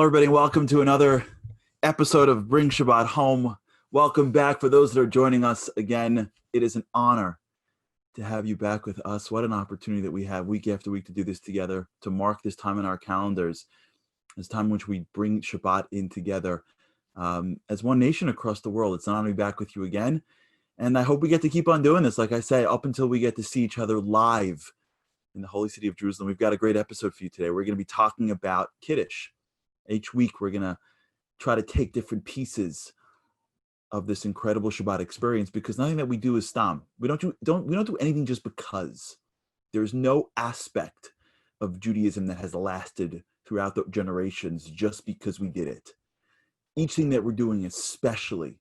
everybody, and welcome to another episode of Bring Shabbat Home. Welcome back for those that are joining us again. It is an honor to have you back with us. What an opportunity that we have week after week to do this together, to mark this time in our calendars, this time in which we bring Shabbat in together as one nation across the world. It's an honor to be back with you again, and I hope we get to keep on doing this, like I say, up until we get to see each other live in the holy city of Jerusalem. We've got a great episode for you today. We're going to be talking about Kiddush. Each week, we're going to try to take different pieces of this incredible Shabbat experience, because nothing that we do is stam. We don't do anything just because. There's no aspect of Judaism that has lasted throughout the generations just because we did it. Each thing that we're doing, especially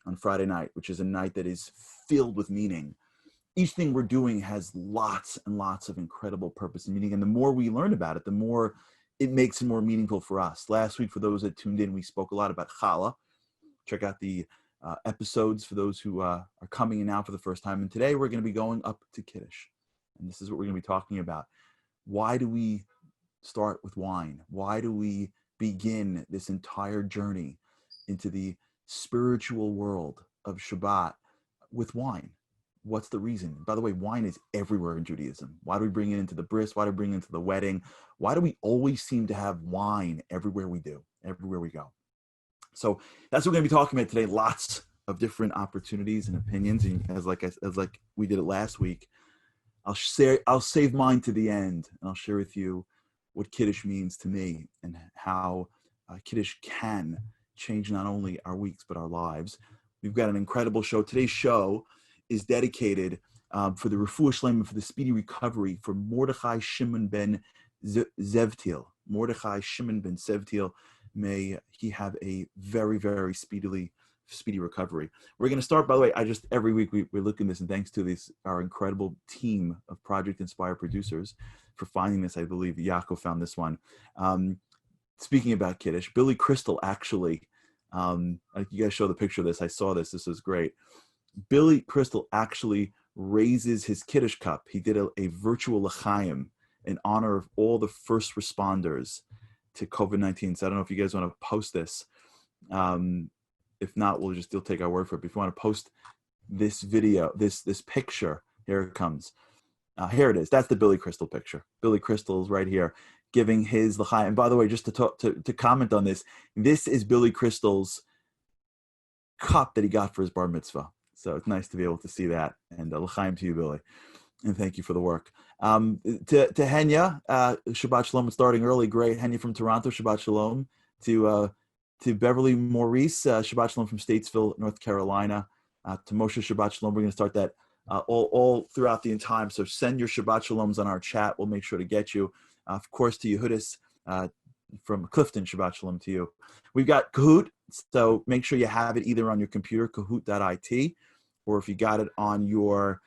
on Friday night, which is a night that is filled with meaning, each thing we're doing has lots and lots of incredible purpose and meaning. And the more we learn about it, the more it makes it more meaningful for us. Last week, for those that tuned in, we spoke a lot about challah. Check out the episodes for those who are coming in now for the first time. And today we're going to be going up to Kiddush. And this is what we're going to be talking about. Why do we start with wine? Why do we begin this entire journey into the spiritual world of Shabbat with wine? What's the reason? By the way, wine is everywhere in Judaism. Why do we bring it into the bris? Why do we bring it into the wedding? Why do we always seem to have wine everywhere we do, everywhere we go? So that's what we're going to be talking about today. Lots of different opportunities and opinions. And as like we did it last week, I'll save mine to the end, and I'll share with you what Kiddush means to me and how Kiddush can change not only our weeks but our lives. We've got an incredible show. Today's show is dedicated for the refuah shlema, for the speedy recovery for Mordechai Shimon ben Zevtil. Mordechai Shimon ben Zevtil, may he have a very, very speedy recovery. We're going to start, by the way, every week we're looking at this, and thanks to our incredible team of Project Inspire producers for finding this. I believe Yaakov found this one. Speaking about Kiddush, Billy Crystal actually, you guys show the picture of this. I saw this. This was great. Billy Crystal actually raises his Kiddush cup. He did a virtual l'chaim in honor of all the first responders to COVID-19. So I don't know if you guys want to post this. If not, you'll take our word for it. But if you want to post this video, this picture, here it comes. Here it is. That's the Billy Crystal picture. Billy Crystal is right here giving his l'chaim. And by the way, just to comment on this, this is Billy Crystal's cup that he got for his bar mitzvah. So it's nice to be able to see that. And l'chaim to you, Billy. And thank you for the work. To Henya, Shabbat Shalom, starting early. Great. Henya from Toronto, Shabbat Shalom. To Beverly Maurice, Shabbat Shalom from Statesville, North Carolina. To Moshe, Shabbat Shalom. We're going to start that all throughout the time. So send your Shabbat Shaloms on our chat. We'll make sure to get you. Of course, to Yehudis from Clifton, Shabbat Shalom to you. We've got Kahoot, so make sure you have it either on your computer, kahoot.it, or if you got it on your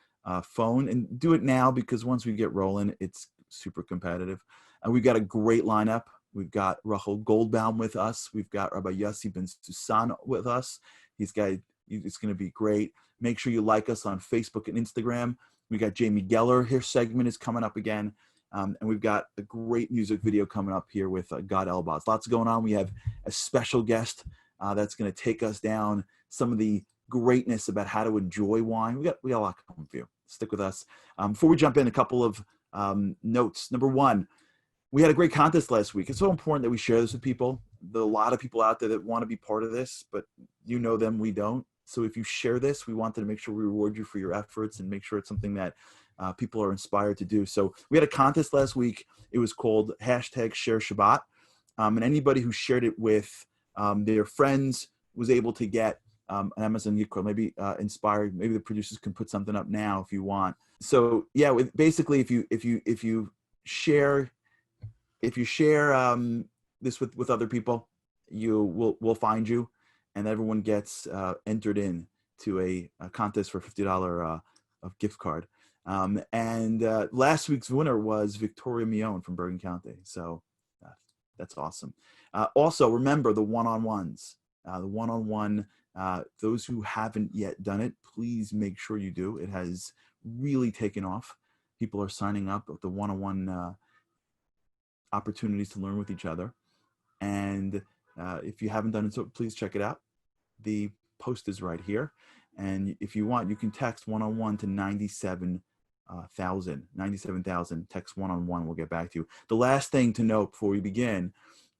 phone, and do it now, because once we get rolling, it's super competitive. And we've got a great lineup. We've got Rachel Goldbaum with us. We've got Rabbi Yossi Ben Susan with us. It's going to be great. Make sure you like us on Facebook and Instagram. We got Jamie Geller. Her segment is coming up again. And we've got a great music video coming up here with God Elbaz. Lots going on. We have a special guest that's going to take us down some of the greatness about how to enjoy wine. We got a lot coming for you. Stick with us. Before we jump in, a couple of notes. Number one, we had a great contest last week. It's so important that we share this with people. There are a lot of people out there that want to be part of this, but you know them, we don't. So if you share this, we wanted to make sure we reward you for your efforts and make sure it's something that people are inspired to do. So we had a contest last week. It was called #ShareShabbat. And anybody who shared it with their friends was able to get an Amazon gift card, maybe inspired. Maybe the producers can put something up now if you want. So yeah, basically, if you share this with other people, we'll find you, and everyone gets entered in to a contest for $50 of gift card. And last week's winner was Victoria Mion from Bergen County. So that's awesome. Also, remember the one-on-ones. The one-on-one, those who haven't yet done it, please make sure you do. It has really taken off. People are signing up with the one-on-one opportunities to learn with each other. And if you haven't done it, so please check it out. The post is right here. And if you want, you can text one-on-one to 97,000, text one-on-one. We'll get back to you. The last thing to note before we begin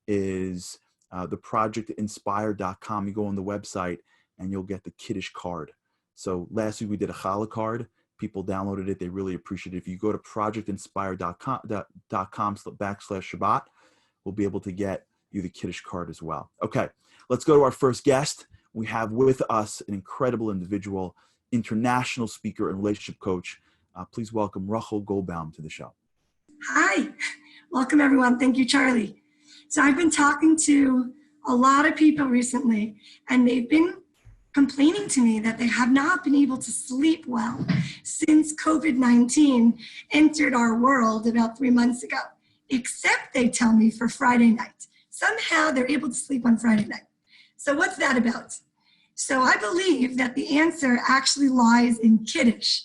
is the projectinspire.com. You go on the website and you'll get the Kiddush card. So last week we did a challah card. People downloaded it. They really appreciate it. If you go to projectinspire.com/Shabbat, we'll be able to get you the Kiddush card as well. Okay, let's go to our first guest. We have with us an incredible individual, international speaker and relationship coach. Please welcome Rachel Goldbaum to the show. Hi, welcome everyone. Thank you, Charlie. So I've been talking to a lot of people recently, and they've been complaining to me that they have not been able to sleep well since COVID-19 entered our world about 3 months ago, except they tell me for Friday night. Somehow they're able to sleep on Friday night. So what's that about? So I believe that the answer actually lies in Kiddush.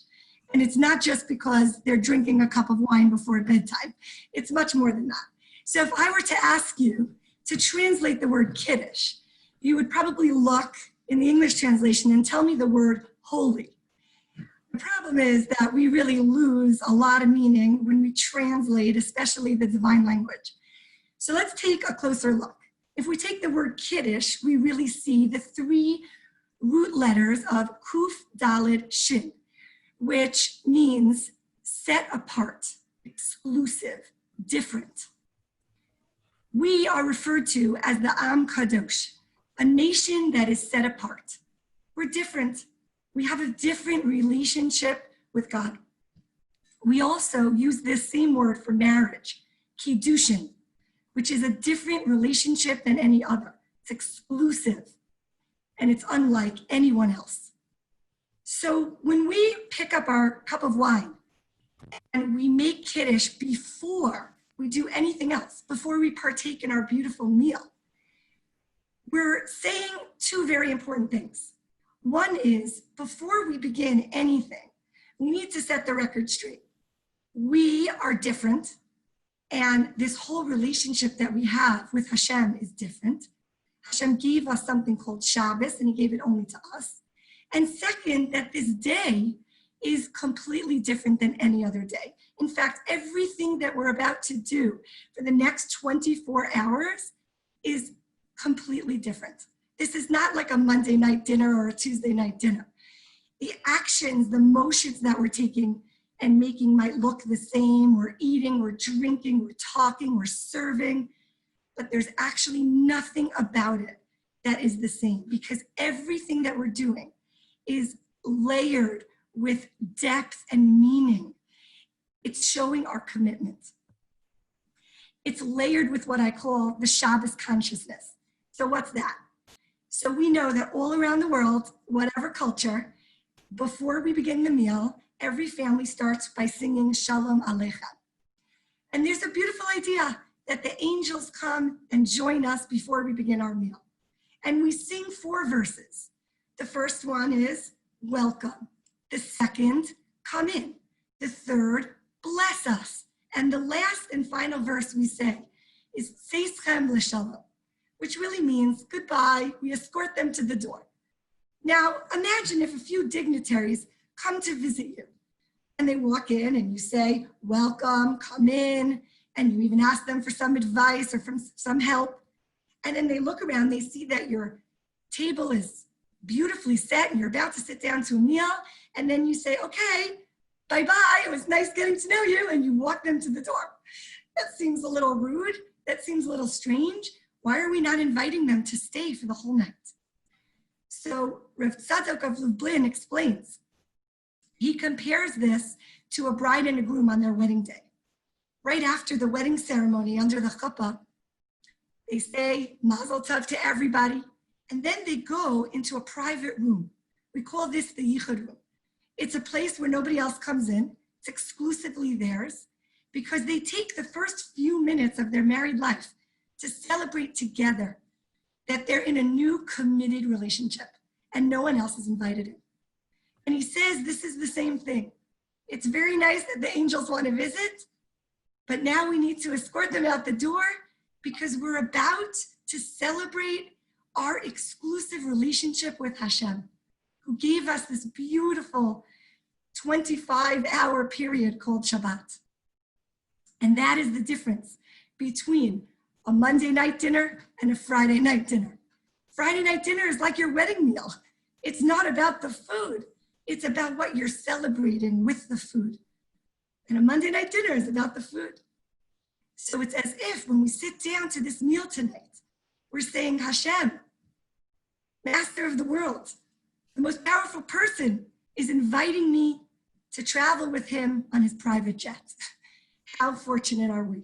And it's not just because they're drinking a cup of wine before bedtime. It's much more than that. So if I were to ask you to translate the word Kiddush, you would probably look in the English translation and tell me the word holy. The problem is that we really lose a lot of meaning when we translate, especially the divine language. So let's take a closer look. If we take the word Kiddush, we really see the 3 root letters of Kuf Daled Shin, which means set apart, exclusive, different. We are referred to as the Am Kadosh, a nation that is set apart. We're different. We have a different relationship with God. We also use this same word for marriage, Kiddushin, which is a different relationship than any other. It's exclusive, and it's unlike anyone else. So when we pick up our cup of wine and we make Kiddush before we do anything else, before we partake in our beautiful meal, we're saying 2 very important things. One is, before we begin anything, we need to set the record straight. We are different, and this whole relationship that we have with Hashem is different. Hashem gave us something called Shabbos, and he gave it only to us. And second, that this day is completely different than any other day. In fact, everything that we're about to do for the next 24 hours is completely different. This is not like a Monday night dinner or a Tuesday night dinner. The actions, the motions that we're taking and making might look the same. We're eating, we're drinking, we're talking, we're serving, but there's actually nothing about it that is the same, because everything that we're doing is layered with depth and meaning. It's showing our commitment. It's layered with what I call the Shabbos Consciousness. So what's that? So we know that all around the world, whatever culture, before we begin the meal, every family starts by singing Shalom Aleichem. And there's a beautiful idea that the angels come and join us before we begin our meal. And we sing 4 verses. The first one is, welcome. The second, come in. The third, bless us. And the last and final verse we say is, Tzeichem l'shalom, which really means goodbye. We escort them to the door. Now, imagine if a few dignitaries come to visit you and they walk in and you say, welcome, come in, and you even ask them for some advice or from some help. And then they look around, they see that your table is beautifully set and you're about to sit down to a meal. And then you say, okay, bye-bye, it was nice getting to know you. And you walk them to the door. That seems a little rude. That seems a little strange. Why are we not inviting them to stay for the whole night? So Rav Tzadok of Lublin explains. He compares this to a bride and a groom on their wedding day. Right after the wedding ceremony under the chuppah, they say Mazel Tov to everybody, and then they go into a private room. We call this the Yichud room. It's a place where nobody else comes in. It's exclusively theirs, because they take the first few minutes of their married life to celebrate together that they're in a new committed relationship and no one else is invited in. And he says this is the same thing. It's very nice that the angels want to visit, but now we need to escort them out the door because we're about to celebrate our exclusive relationship with Hashem, who gave us this beautiful 25-hour period called Shabbat. And that is the difference between a Monday night dinner and a Friday night dinner. Friday night dinner is like your wedding meal. It's not about the food. It's about what you're celebrating with the food. And a Monday night dinner is about the food. So it's as if when we sit down to this meal tonight, we're saying, Hashem, Master of the world, the most powerful person, is inviting me to travel with him on his private jet. How fortunate are we?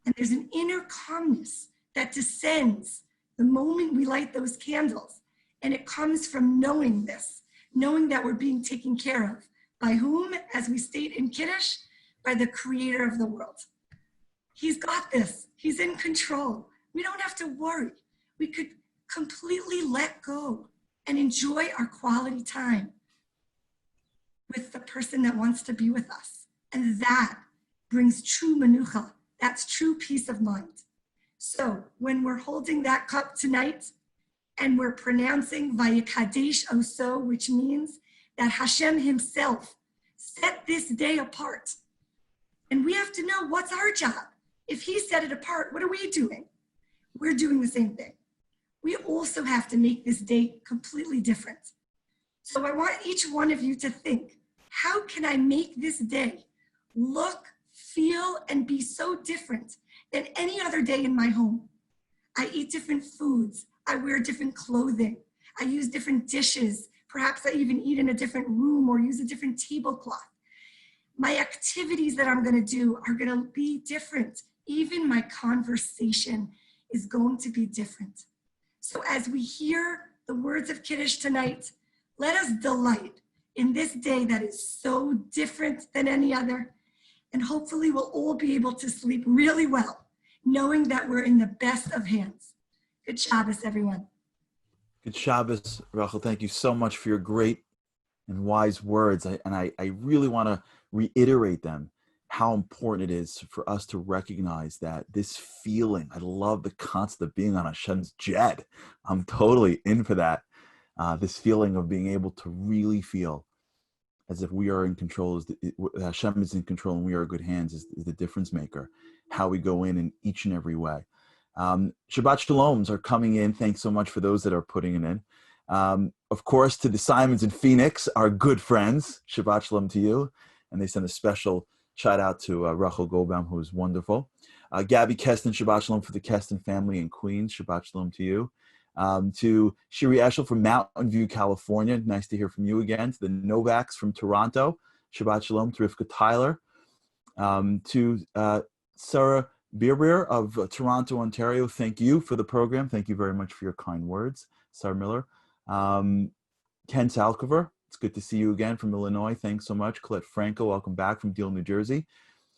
And there's an inner calmness that descends the moment we light those candles. And it comes from knowing this, knowing that we're being taken care of. By whom? As we state in Kiddush, by the creator of the world. He's got this. He's in control. We don't have to worry. We could completely let go and enjoy our quality time with the person that wants to be with us. And that brings true menucha. That's true peace of mind. So when we're holding that cup tonight and we're pronouncing Vayikadesh Oso, which means that Hashem himself set this day apart. And we have to know what's our job. If he set it apart, what are we doing? We're doing the same thing. We also have to make this day completely different. So I want each one of you to think, how can I make this day look, feel, and be so different than any other day in my home? I eat different foods. I wear different clothing. I use different dishes. Perhaps I even eat in a different room or use a different tablecloth. My activities that I'm going to do are going to be different. Even my conversation is going to be different. So as we hear the words of Kiddush tonight, let us delight in this day that is so different than any other. And hopefully we'll all be able to sleep really well, knowing that we're in the best of hands. Good Shabbos, everyone. Good Shabbos, Rachel. Thank you so much for your great and wise words. I really want to reiterate them, how important it is for us to recognize that this feeling, I love the concept of being on Hashem's jet. I'm totally in for that. This feeling of being able to really feel as if we are in control, Hashem is in control and we are in good hands is the difference maker, how we go in each and every way. Shabbat Shaloms are coming in. Thanks so much for those that are putting it in. Of course, to the Simons in Phoenix, our good friends, Shabbat Shalom to you. And they send a special shout out to Rachel Goldbaum, who is wonderful. Gabby Keston, Shabbat Shalom for the Keston family in Queens. Shabbat Shalom to you. To Shiri Eshel from Mountain View, California. Nice to hear from you again. To the Novaks from Toronto. Shabbat Shalom to Rivka Tyler. To Sarah Beerbeer of Toronto, Ontario. Thank you for the program. Thank you very much for your kind words. Sarah Miller. Ken Salkover. It's good to see you again from Illinois. Thanks so much. Colette Franco, welcome back from Deal, New Jersey.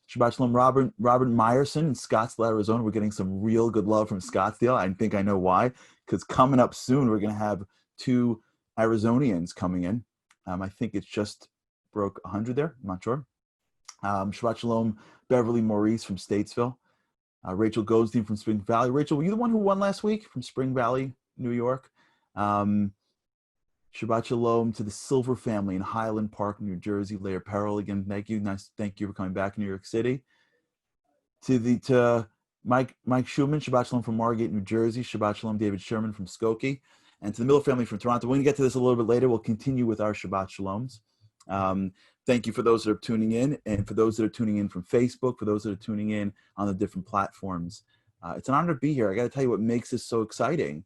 Shabbat Shalom, Robert Meyerson in Scottsdale, Arizona. We're getting some real good love from Scottsdale. I think I know why, because coming up soon, we're going to have 2 Arizonians coming in. I think it's just broke 100 there. I'm not sure. Shabbat Shalom, Beverly Maurice from Statesville. Rachel Goldstein from Spring Valley. Rachel, were you the one who won last week from Spring Valley, New York? Shabbat Shalom to the Silver family in Highland Park, New Jersey. Leah Peril, again, thank you. Nice, thank you for coming back to New York City. To Mike Schumann, Shabbat Shalom from Margate, New Jersey. Shabbat Shalom, David Sherman from Skokie. And to the Miller family from Toronto. We're going to get to this a little bit later. We'll continue with our Shabbat Shaloms. Thank you for those that are tuning in, and for those that are tuning in from Facebook, for those that are tuning in on the different platforms. It's an honor to be here. I got to tell you what makes this so exciting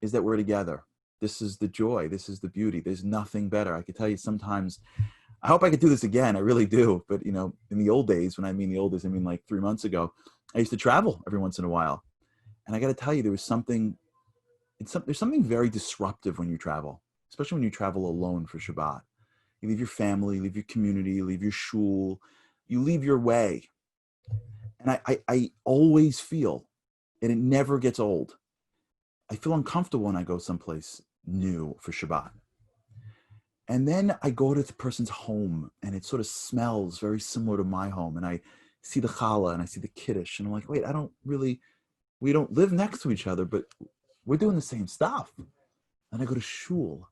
is that we're together. This is the joy. This is the beauty. There's nothing better. I could tell you sometimes, I hope I could do this again. I really do. But, you know, in the old days, when I mean the old days, I mean like 3 months ago, I used to travel every once in a while. And I got to tell you, there's something very disruptive when you travel, especially when you travel alone for Shabbat. You leave your family, you leave your community, you leave your shul, you leave your way. And I always feel, and it never gets old, I feel uncomfortable when I go someplace new for Shabbat. And then I go to the person's home and it sort of smells very similar to my home. And I see the challah and I see the kiddush and I'm like, wait, I don't really We don't live next to each other, but we're doing the same stuff. And I go to shul,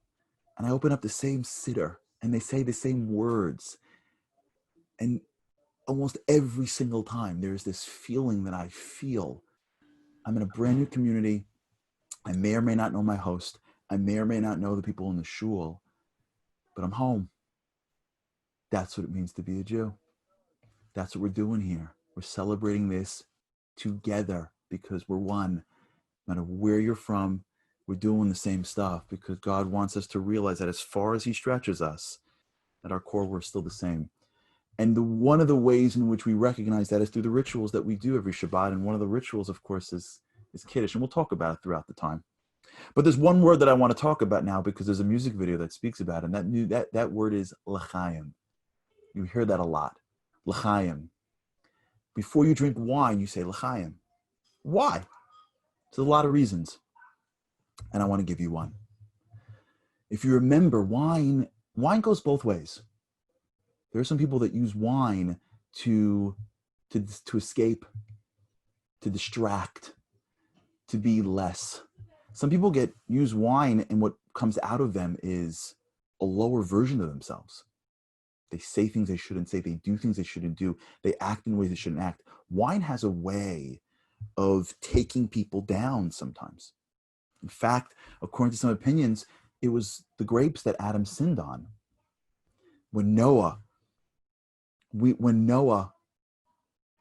and I open up the same siddur, and they say the same words. And almost every single time, there's this feeling that I feel. I'm in a brand new community. I may or may not know my host. I may or may not know the people in the shul, but I'm home. That's what it means to be a Jew. That's what we're doing here. We're celebrating this together because we're one. No matter where you're from, we're doing the same stuff because God wants us to realize that as far as he stretches us, at our core, we're still the same. And one of the ways in which we recognize that is through the rituals that we do every Shabbat. And one of the rituals, of course, is Kiddush. And we'll talk about it throughout the time. But there's one word that I want to talk about now because there's a music video that speaks about it. And that word is l'chaim. You hear that a lot. L'chaim. Before you drink wine, you say l'chaim. Why? There's a lot of reasons. And I want to give you one. If you remember, wine goes both ways. There are some people that use wine to escape, to distract, to be less. Some people use wine, and what comes out of them is a lower version of themselves. They say things they shouldn't say. They do things they shouldn't do. They act in ways they shouldn't act. Wine has a way of taking people down sometimes. In fact, according to some opinions, it was the grapes that Adam sinned on. When Noah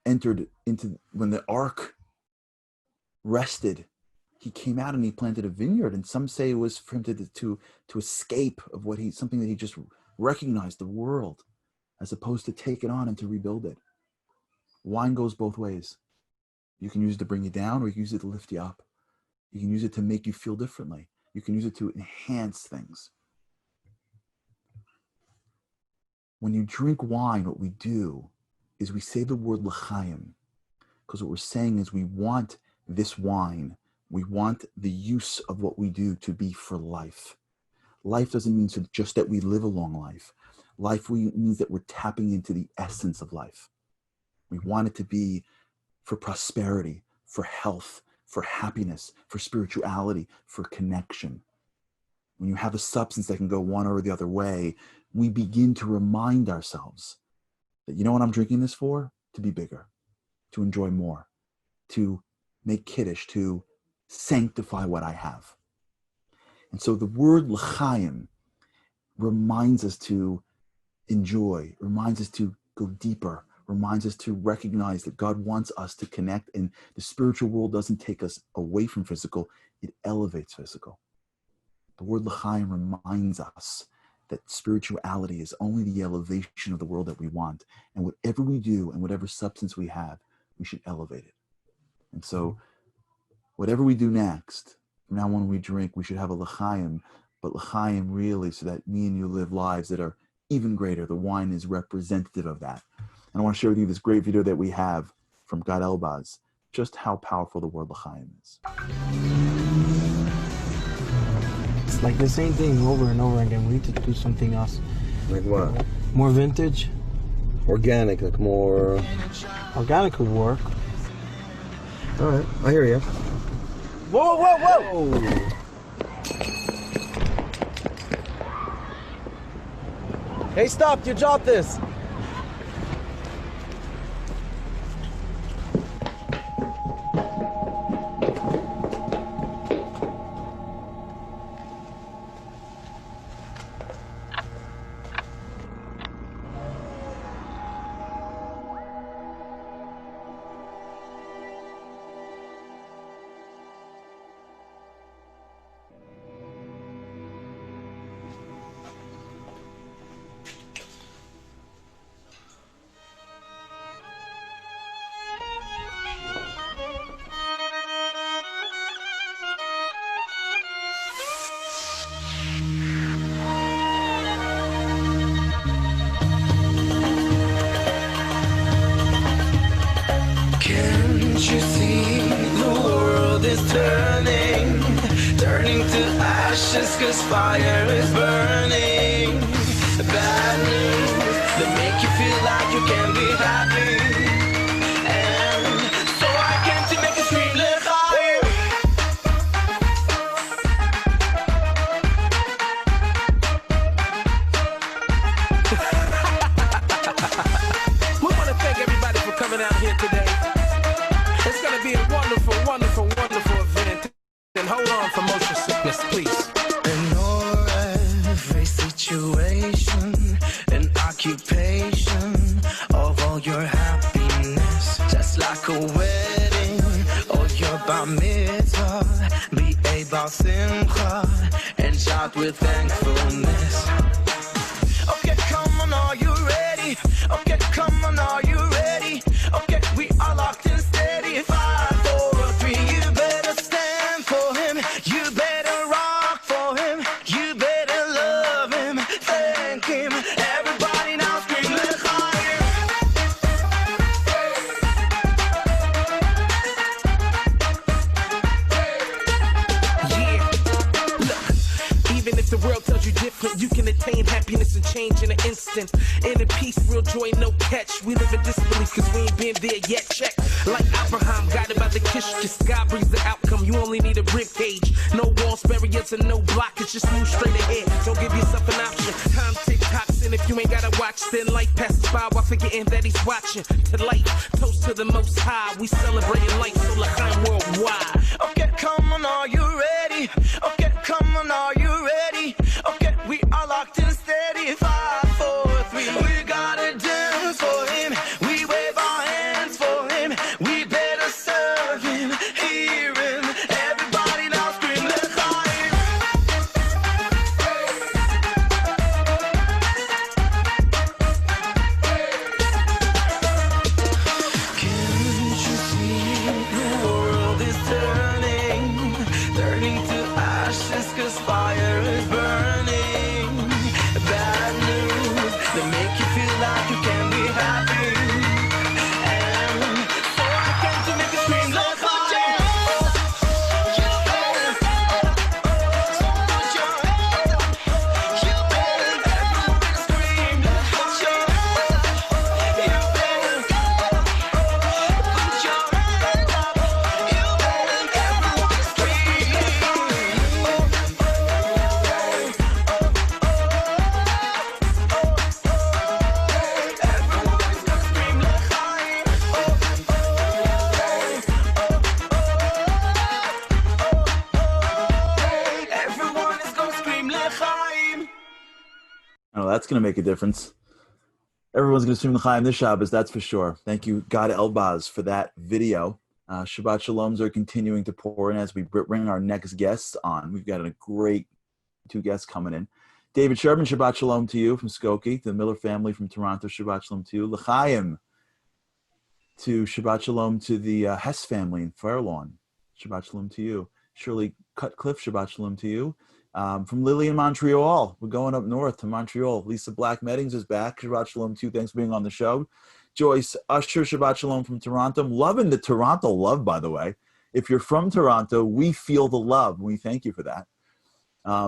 entered into, when the ark rested, he came out and he planted a vineyard. And some say it was for him to escape of something that he just recognized, the world, as opposed to take it on and to rebuild it. Wine goes both ways. You can use it to bring you down, or you can use it to lift you up. You can use it to make you feel differently. You can use it to enhance things. When you drink wine, what we do is we say the word l'chaim, because what we're saying is we want this wine, we want the use of what we do to be for life. Life doesn't mean just that we live a long life. Life means that we're tapping into the essence of life. We want it to be for prosperity, for health, for happiness, for spirituality, for connection. When you have a substance that can go one or the other way, we begin to remind ourselves that, you know what I'm drinking this for? To be bigger, to enjoy more, to make Kiddush, to sanctify what I have. And so the word l'chaim reminds us to enjoy, reminds us to go deeper, reminds us to recognize that God wants us to connect, and the spiritual world doesn't take us away from physical, it elevates physical. The word l'chaim reminds us that spirituality is only the elevation of the world that we want. And whatever we do and whatever substance we have, we should elevate it. And so whatever we do next, from now on we drink, we should have a l'chaim, but l'chaim really so that me and you live lives that are even greater. The wine is representative of that. And I want to share with you this great video that we have from Gad Elbaz, just how powerful the word l'chaim is. It's like the same thing over and over again. We need to do something else. Like what? More vintage. Organic, like more... Organic could work. All right, I hear you. Whoa, whoa, whoa! Hey, stop! You dropped this! Cause fire is burning. Bad news that make you feel like you can be happy. And so I came to make a scream, l'chaim. today. It's gonna be a wonderful, wonderful, wonderful event. And hold on for motion sickness, please. Ignore every situation and occupation of all your happiness. Just like a wedding or your bar mitzvah, be a bar simcha and shout with thankfulness. Okay, come on, are you ready? Okay, come on, are you ready? Okay, we are locked and steady. 5, 4, 3, you better stand for him. You better rock for him. You better love him. Thank him. Everybody now scream l'chaim. Yeah, look, even if the world tells you different, you can attain happiness and change in an instant. Inner peace, real joy, no catch. We live in disbelief cause we ain't been there yet. Check. Like Abraham, guided by the kish. God brings the outcome. You only need a rib cage. No walls, barriers, and no blockage. Just move straight ahead. Don't give yourself an option. Time tick-tocks, and if you ain't gotta watch, then life passes by while forgetting that he's watching. To life, toast to the most high. We celebrating life, so l'chaim worldwide. Okay, come on, are you ready? Okay, come on, are you ready? Okay, we are locked and steady. 5, 4, 3. We gotta dance for him. We wave our hands for him. We better serve him, hear him. Everybody now scream l'chaim. Can't you see the world is turning to ashes cause fire is burning. Bad news that make you feel like you can be happy. And so I came to make you scream like a jam. You better, so put your hands up. You better, everyone scream like a jam. You better, put your hands up. You better, everyone scream. Everyone's gonna scream l'chaim. Everyone is gonna scream l'chaim. Oh, that's going to make a difference. Everyone's going to stream the Chaim this Shabbos, that's for sure. Thank you, God Elbaz, for that video. Shabbat Shaloms are continuing to pour in as we bring our next guests on. We've got a great 2 guests coming in. David Sherman, Shabbat Shalom to you from Skokie. The Miller family from Toronto, Shabbat Shalom to you. L'chaim to Shabbat Shalom to the Hess family in Fairlawn. Shabbat Shalom to you. Shirley Cutcliffe, Shabbat Shalom to you. From Lily in Montreal, we're going up north to Montreal. Lisa Black Meddings is back. Shabbat Shalom to you. Thanks for being on the show. Joyce Usher, Shabbat Shalom from Toronto. I'm loving the Toronto love, by the way. If you're from Toronto, we feel the love. We thank you for that.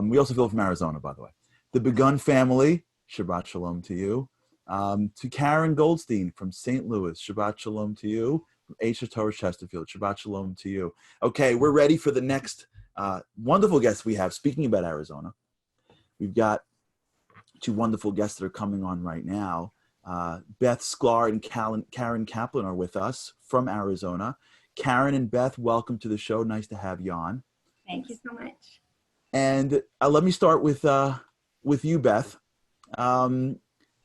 We also feel it from Arizona, by the way. The Begun family, Shabbat Shalom to you. To Karen Goldstein from St. Louis, Shabbat Shalom to you. From Aisha Torah Chesterfield, Shabbat Shalom to you. Okay, we're ready for the next wonderful guests we have. Speaking about Arizona, we've got 2 wonderful guests that are coming on right now. Beth Sklar and Karen Kaplan are with us from Arizona. Karen and Beth, welcome to the show. Nice to have you on. Thank you so much. And let me start with you, Beth. I've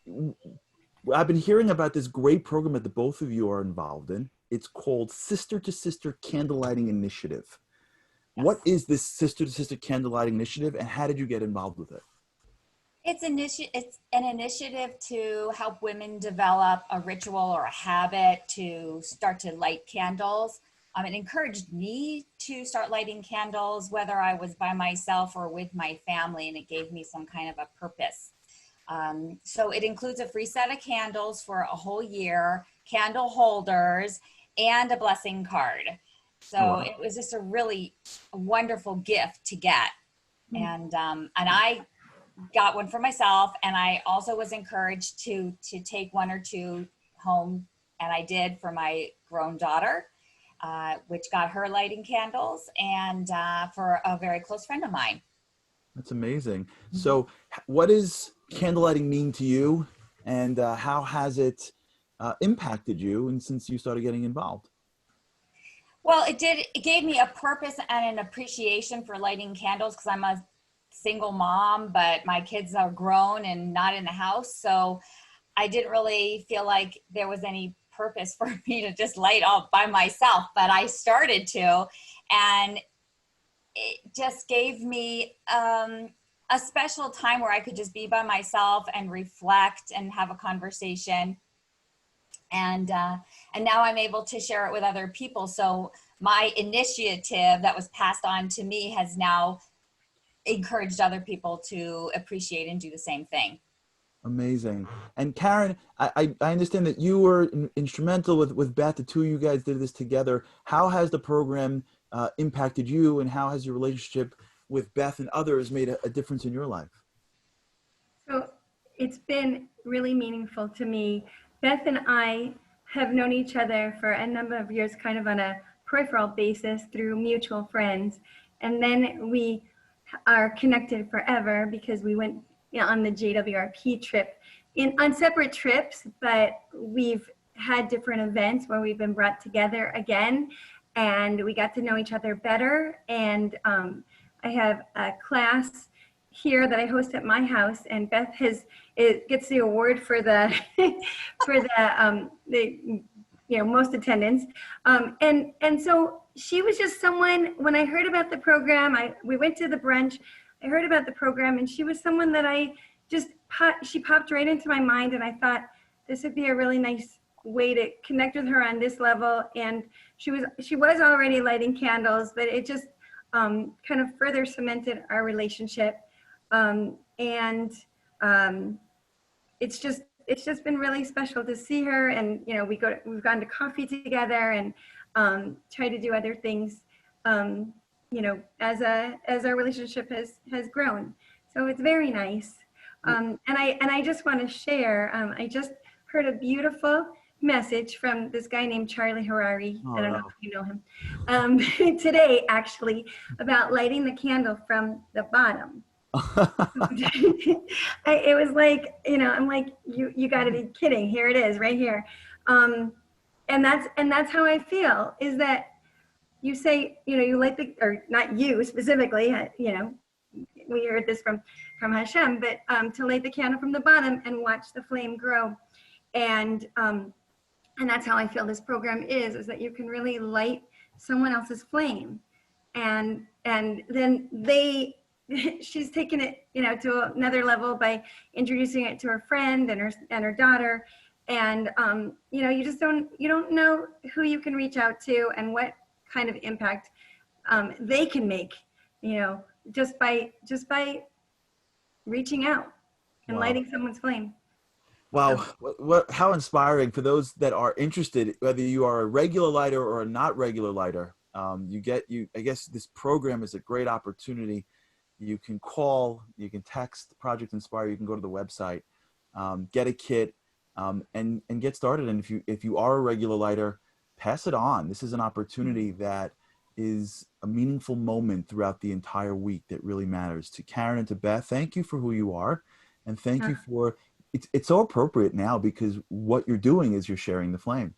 been hearing about this great program that the both of you are involved in. It's called Sister to Sister Candlelighting Initiative. Yes. What is this Sister to Sister Candlelighting Initiative, and how did you get involved with it? It's an initiative to help women develop a ritual or a habit to start to light candles. It encouraged me to start lighting candles, whether I was by myself or with my family, and it gave me some kind of a purpose. So it includes a free set of candles for a whole year, candle holders, and a blessing card. So It was just a really wonderful gift to get. And I got one for myself, and I also was encouraged to take 1 or 2 home, and I did for my grown daughter, which got her lighting candles, and for a very close friend of mine. That's amazing. So what does candlelighting mean to you, and how has it impacted you and since you started getting involved? Well, it did. It gave me a purpose and an appreciation for lighting candles because I'm a single mom, but my kids are grown and not in the house. So I didn't really feel like there was any purpose for me to just light all by myself, but I started to, and it just gave me a special time where I could just be by myself and reflect and have a conversation. And now I'm able to share it with other people. So my initiative that was passed on to me has now encouraged other people to appreciate and do the same thing. Amazing. And Karen, I understand that you were instrumental with Beth. The two of you guys did this together. How has the program impacted you, and how has your relationship with Beth and others made a difference in your life? So it's been really meaningful to me. Beth and I have known each other for a number of years, kind of on a peripheral basis through mutual friends. And then we are connected forever because we went on the JWRP trip on separate trips, but we've had different events where we've been brought together again, and we got to know each other better. And I have a class here that I host at my house, and Beth gets the award for the most attendance. And so she was just someone, when I heard about the program, we went to the brunch, I heard about the program, and she was someone that she popped right into my mind, and I thought this would be a really nice way to connect with her on this level. And she was already lighting candles, but it just kind of further cemented our relationship. It's just been really special to see her, and we've gone to coffee together and try to do other things, as our relationship has grown. So it's very nice. And I just want to share, I just heard a beautiful message from this guy named Charlie Harari. I don't know if you know him. Today, actually, about lighting the candle from the bottom. It was like, I'm like, you got to be kidding. Here it is, right here. And that's how I feel, is that you say, you light or not you specifically, we heard this from Hashem, but to light the candle from the bottom and watch the flame grow. And that's how I feel this program is that you can really light someone else's flame. And then she's taken it, to another level by introducing it to her friend and her daughter. And, you don't know who you can reach out to and what kind of impact they can make, just by reaching out and lighting someone's flame. Wow, how inspiring for those that are interested, whether you are a regular lighter or a not regular lighter. I guess this program is a great opportunity. You can call, you can text Project Inspire, you can go to the website, get a kit, and get started. And if you are a regular lighter, pass it on. This is an opportunity that is a meaningful moment throughout the entire week that really matters. To Karen and to Beth, thank you for who you are, and thank you for it's so appropriate now, because what you're doing is you're sharing the flame,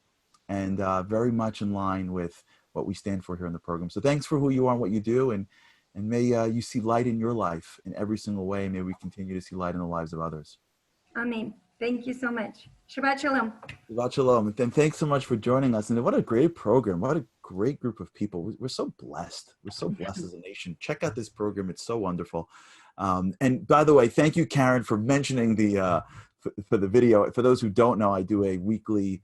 and very much in line with what we stand for here in the program. So thanks for who you are and what you do, and may you see light in your life in every single way. May we continue to see light in the lives of others. Amen. Thank you so much. Shabbat Shalom. Shabbat Shalom. And thanks so much for joining us. And what a great program. What a great group of people. We're so blessed. We're so blessed as a nation. Check out this program. It's so wonderful. And by the way, thank you, Karen, for mentioning for the video. For those who don't know, I do a weekly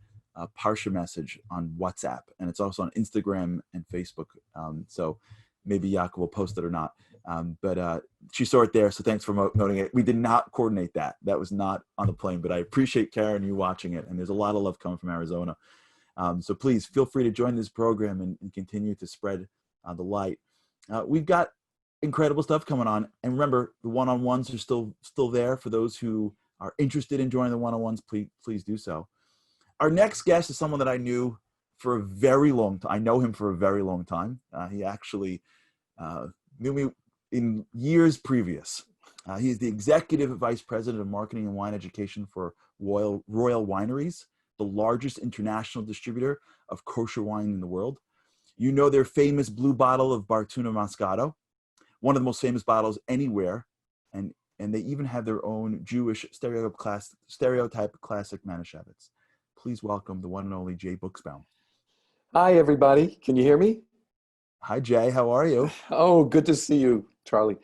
Parsha message on WhatsApp, and it's also on Instagram and Facebook. So maybe Yaakov will post it or not. But she saw it there, so thanks for noting it. We did not coordinate that. That was not on the plane, but I appreciate Karen, you watching it, and there's a lot of love coming from Arizona. So please feel free to join this program and continue to spread the light. We've got incredible stuff coming on, and remember, the one-on-ones are still there. For those who are interested in joining the one-on-ones, please do so. Our next guest is someone that I knew for a very long time. I know him for a very long time. He actually knew me in years previous. He is the Executive Vice President of Marketing and Wine Education for Royal Wineries. the largest international distributor of kosher wine in the world. You know their famous blue bottle of Bartuna Moscato, one of the most famous bottles anywhere. And they even have their own Jewish stereotype classic Manischewitz. Please welcome the one and only Jay Buchsbaum. Hi, everybody. Can you hear me? Hi, Jay. How are you? Oh, good to see you, Charlie.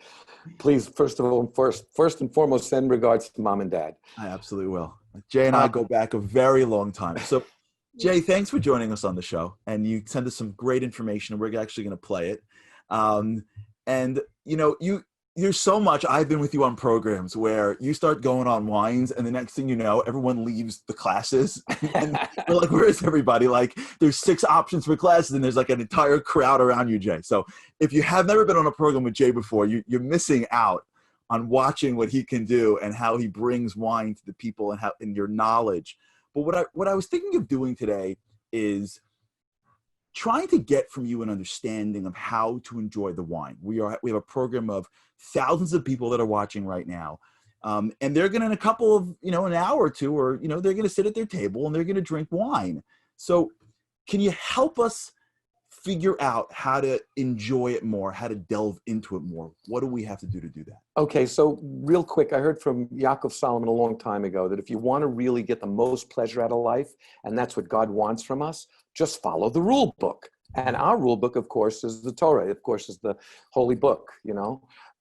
Please, first and foremost, send regards to Mom and Dad. I absolutely will. Jay and I go back a very long time. So, Jay, thanks for joining us on the show. And you sent us some great information, and we're actually going to play it. And, you know, there's so much. I've been with you on programs where you start going on wines, and the next thing you know, everyone leaves the classes. And we're like, where is everybody? Like, there's 6 options for classes, and there's like an entire crowd around you, Jay. So if you have never been on a program with Jay before, you're missing out on watching what he can do and how he brings wine to the people and your knowledge. But what I was thinking of doing today is trying to get from you an understanding of how to enjoy the wine. We have a program of thousands of people that are watching right now. And they're going to, in a couple of, an hour or two, or, they're going to sit at their table and they're going to drink wine. So can you help us figure out how to enjoy it more, how to delve into it more? What do we have to do that? Okay, so real quick, I heard from Yaakov Solomon a long time ago that if you want to really get the most pleasure out of life, and that's what God wants from us, just follow the rule book. And our rule book, of course, is the Torah, of course, is the holy book,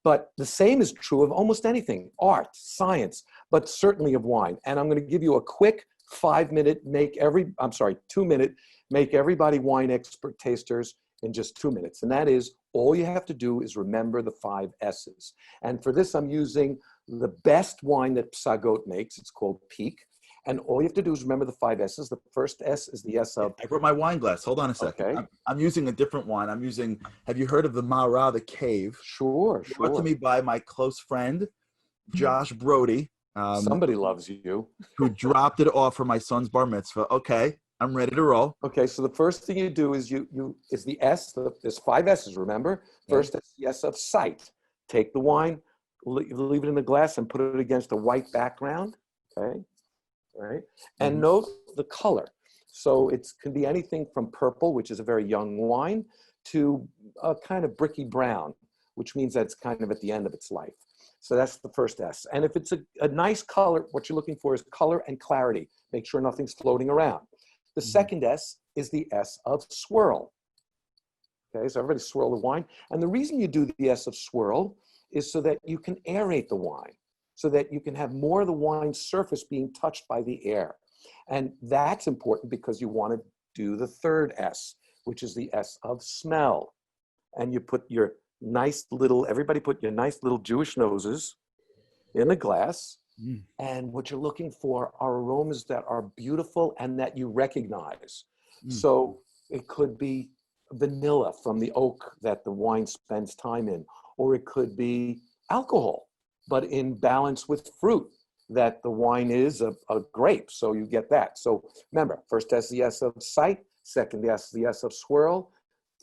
But the same is true of almost anything, art, science, but certainly of wine. And I'm going to give you a quick 2-minute, make everybody wine expert tasters in just 2 minutes. And that is, all you have to do is remember the 5 S's. And for this, I'm using the best wine that Psagot makes. It's called Peak. And all you have to do is remember the 5 S's. The first S is the S of... I brought my wine glass. Hold on a second. Okay. I'm using a different wine. Have you heard of the Mara, the cave? Sure. Brought to me by my close friend, Josh Brody. Somebody loves you. Who dropped it off for my son's bar mitzvah. Okay, I'm ready to roll. Okay, so the first thing you do is is the S. There's 5 S's, remember? First is the S of sight. Take the wine, leave it in the glass, and put it against a white background. Okay. Right? And note the color. So it can be anything from purple, which is a very young wine, to a kind of bricky brown, which means that it's kind of at the end of its life. So that's the first S. And if it's a nice color, what you're looking for is color and clarity. Make sure nothing's floating around. The second S is the S of swirl. Okay, so everybody swirl the wine. And the reason you do the S of swirl is so that you can aerate the wine, so that you can have more of the wine's surface being touched by the air. And that's important because you want to do the third S, which is the S of smell. And you put your everybody put your nice little Jewish noses in a glass. And what you're looking for are aromas that are beautiful and that you recognize. So it could be vanilla from the oak that the wine spends time in, or it could be alcohol, but in balance with fruit that the wine is a grape. So you get that. So remember, first S is the S of sight, second S is the S of swirl,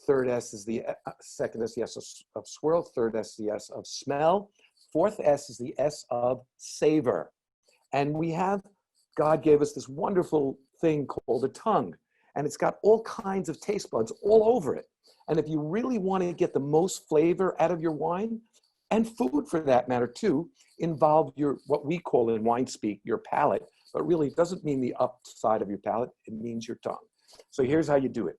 third S is the second S is the S of swirl, third S is the S of smell, fourth S is the S of savor. And God gave us this wonderful thing called a tongue, and it's got all kinds of taste buds all over it. And if you really want to get the most flavor out of your wine, and food for that matter too, involve what we call in wine speak, your palate, but really it doesn't mean the upside of your palate, it means your tongue. So here's how you do it.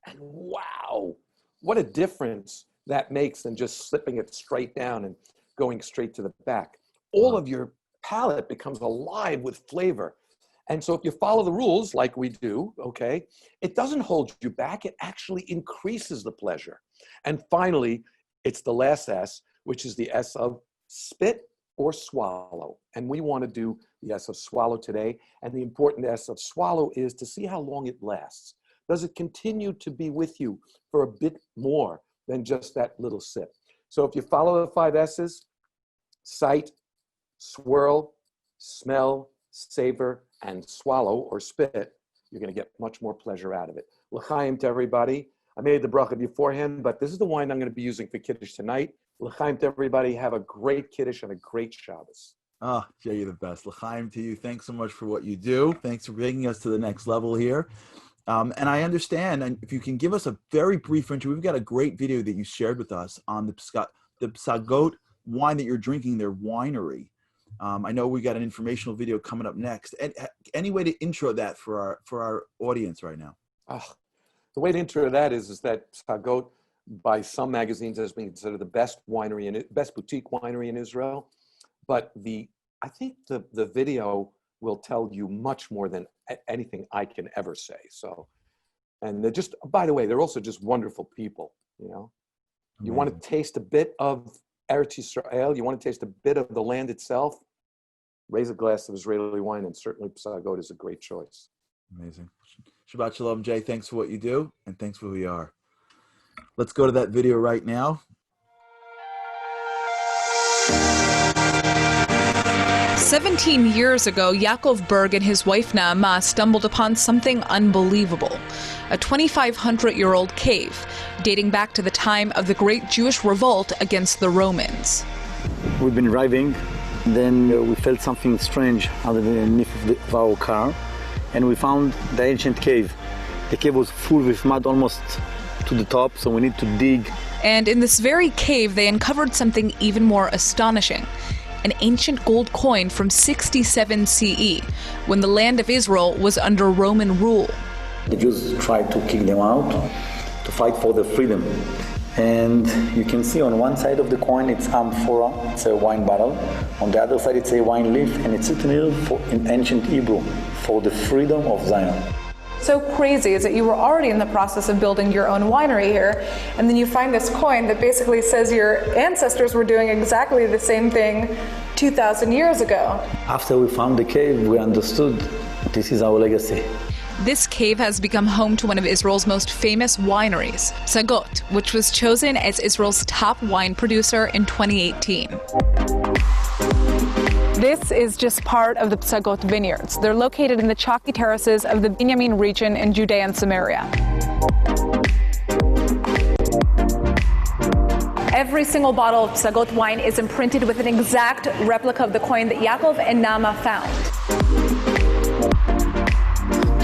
And wow, what a difference that makes than just slipping it straight down and going straight to the back. All of your palate becomes alive with flavor. And so if you follow the rules like we do, okay, it doesn't hold you back. It actually increases the pleasure. And finally, it's the last S, which is the S of spit or swallow. And we want to do the S of swallow today. And the important S of swallow is to see how long it lasts. Does it continue to be with you for a bit more than just that little sip? So if you follow the 5 S's, sight, swirl, smell, savor, and swallow or spit, you're going to get much more pleasure out of it. L'chaim to everybody. I made the bracha beforehand, but this is the wine I'm going to be using for Kiddush tonight. L'chaim to everybody. Have a great Kiddush and a great Shabbos. Ah, Jay, you're the best. L'chaim to you. Thanks so much for what you do. Thanks for bringing us to the next level here. And I understand, and if you can give us a very brief intro, we've got a great video that you shared with us on the Psagot wine that you're drinking, their winery. I know we got an informational video coming up next. And any way to intro that for our audience right now? The way to intro that is that Psagot, by some magazines, has been considered the best boutique winery in Israel. But I think the video will tell you much more than anything I can ever say. So, and they're just, by the way, they're also just wonderful people, you know. You want to taste a bit of Eretz Yisrael, you want to taste a bit of the land itself, raise a glass of Israeli wine, and certainly Psagot is a great choice. Amazing. Shabbat Shalom, Jay. Thanks for what you do, and thanks for who you are. Let's go to that video right now. 17 years ago, Yaakov Berg and his wife Naama stumbled upon something unbelievable. A 2,500-year-old cave dating back to the time of the Great Jewish Revolt against the Romans. We've been driving, then we felt something strange underneath of our car, and we found the ancient cave. The cave was full with mud almost to the top, so we need to dig. And in this very cave, they uncovered something even more astonishing. An ancient gold coin from 67 CE, when the land of Israel was under Roman rule. The Jews tried to kick them out, to fight for their freedom. And you can see on one side of the coin it's amphora, it's a wine bottle. On the other side it's a wine leaf, and it's written here in ancient Hebrew, for the freedom of Zion. So crazy is that you were already in the process of building your own winery here, and then you find this coin that basically says your ancestors were doing exactly the same thing 2,000 years ago. After we found the cave, we understood this is our legacy. This cave has become home to one of Israel's most famous wineries, Psagot, which was chosen as Israel's top wine producer in 2018. This is just part of the Psagot vineyards. They're located in the chalky terraces of the Binyamin region in Judea and Samaria. Every single bottle of Psagot wine is imprinted with an exact replica of the coin that Yaakov and Naama found.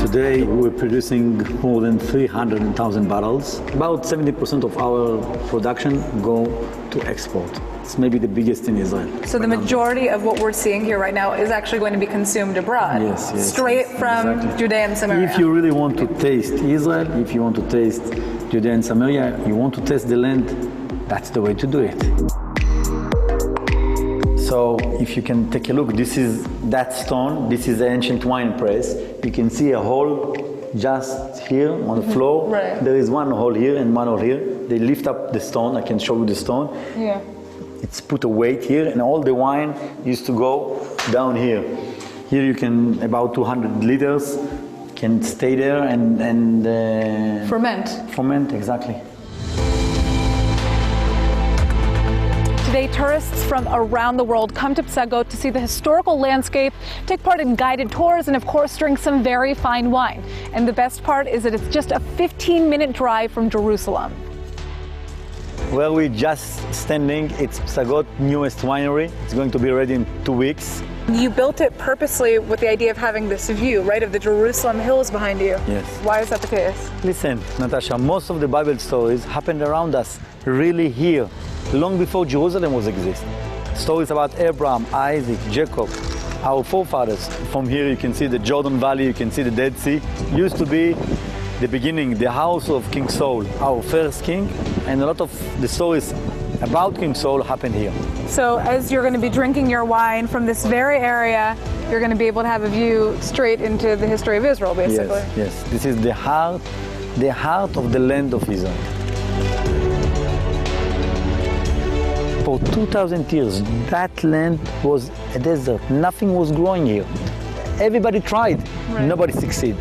Today we're producing more than 300,000 bottles. About 70% of our production go to export. It's maybe the biggest in Israel. So the majority of what we're seeing here right now is actually going to be consumed abroad. Yes. Straight from exactly. Judea and Samaria. If you really want to taste Israel, if you want to taste Judea and Samaria, you want to taste the land, that's the way to do it. So if you can take a look, this is that stone, this is the ancient wine press. You can see a hole just here on the floor. Right. There is one hole here and one hole here. They lift up the stone, I can show you the stone. Yeah. It's put a weight here, and all the wine used to go down here. Here you can, about 200 liters, can stay there and ferment. Ferment, exactly. Today, tourists from around the world come to Psagot to see the historical landscape, take part in guided tours, and of course drink some very fine wine. And the best part is that it's just a 15-minute drive from Jerusalem. Where we're just standing, it's Psagot newest winery. It's going to be ready in 2 weeks. You built it purposely with the idea of having this view, right, of the Jerusalem hills behind you. Yes. Why is that the case? Listen, Natasha, most of the Bible stories happened around us, really here, long before Jerusalem was exist. Stories about Abraham, Isaac, Jacob, our forefathers. From here you can see the Jordan Valley, you can see the Dead Sea. Used to be the beginning, the house of King Saul, our first king, and a lot of the stories about King Saul happened here. So as you're going to be drinking your wine from this very area, you're going to be able to have a view straight into the history of Israel, basically. Yes. This is the heart of the land of Israel. For 2,000 years, that land was a desert. Nothing was growing here. Everybody tried, right. Nobody succeeded.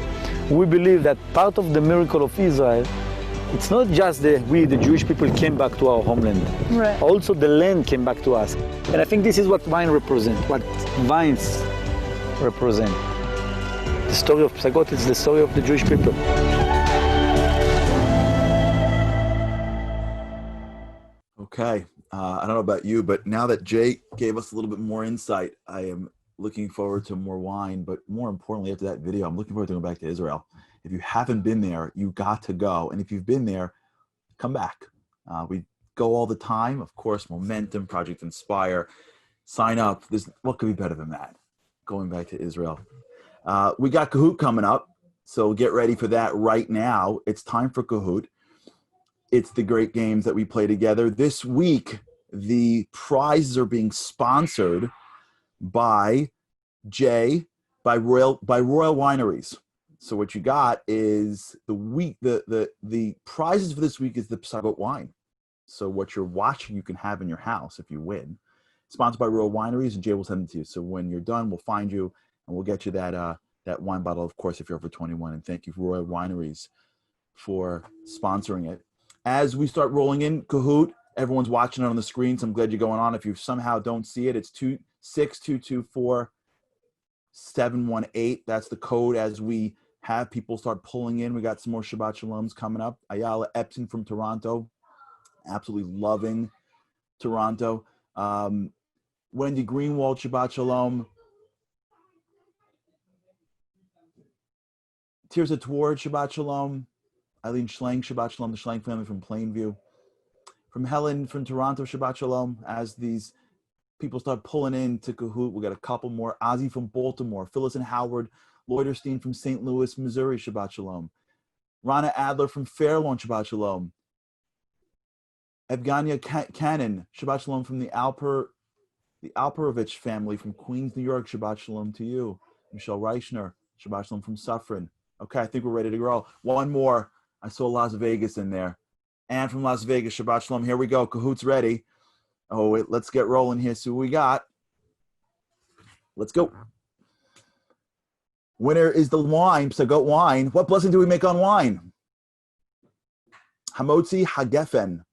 We believe that part of the miracle of Israel, it's not just that we, the Jewish people, came back to our homeland. Right. Also the land came back to us. And I think this is what wine represents, what vines represent. The story of Psagot is the story of the Jewish people. Okay. I don't know about you, but now that Jay gave us a little bit more insight, I am looking forward to more wine. But more importantly, after that video, I'm looking forward to going back to Israel. If you haven't been there, you got to go. And if you've been there, come back. We go all the time. Of course, Momentum, Project Inspire. Sign up. What could be better than that? Going back to Israel. We got Kahoot coming up, so get ready for that right now. It's time for Kahoot. It's the great games that we play together. This week, the prizes are being sponsored by Royal Wineries. So what you got is the prizes for this week is the Psagot wine. So what you're watching, you can have in your house if you win. Sponsored by Royal Wineries, and Jay will send it to you. So when you're done, we'll find you and we'll get you that wine bottle, of course, if you're over 21. And thank you for Royal Wineries for sponsoring it. As we start rolling in Kahoot, everyone's watching it on the screen, so I'm glad you're going on. If you somehow don't see it, it's 26224-718. That's the code as we have people start pulling in. We got some more Shabbat Shaloms coming up. Ayala Epton from Toronto, absolutely loving Toronto. Wendy Greenwald, Shabbat Shalom. Tirza Toward, Shabbat Shalom. Eileen Schlenk, Shabbat Shalom, the Schlenk family from Plainview. From Helen from Toronto, Shabbat Shalom. As these people start pulling in to Kahoot, we got a couple more. Ozzy from Baltimore. Phyllis and Howard Loiterstein from St. Louis, Missouri, Shabbat Shalom. Rana Adler from Fairlawn, Shabbat Shalom. Evgenia Cannon, Shabbat Shalom from the Alperovich family from Queens, New York, Shabbat Shalom to you. Michelle Reichner, Shabbat Shalom from Suffren. Okay, I think we're ready to grow. One more. I saw Las Vegas in there. Ann from Las Vegas, Shabbat Shalom. Here we go. Kahoot's ready. Oh, wait, let's get rolling here. See what we got. Let's go. Winner is the wine, Psagot wine. What blessing do we make on wine? Hamotzi Hagefen.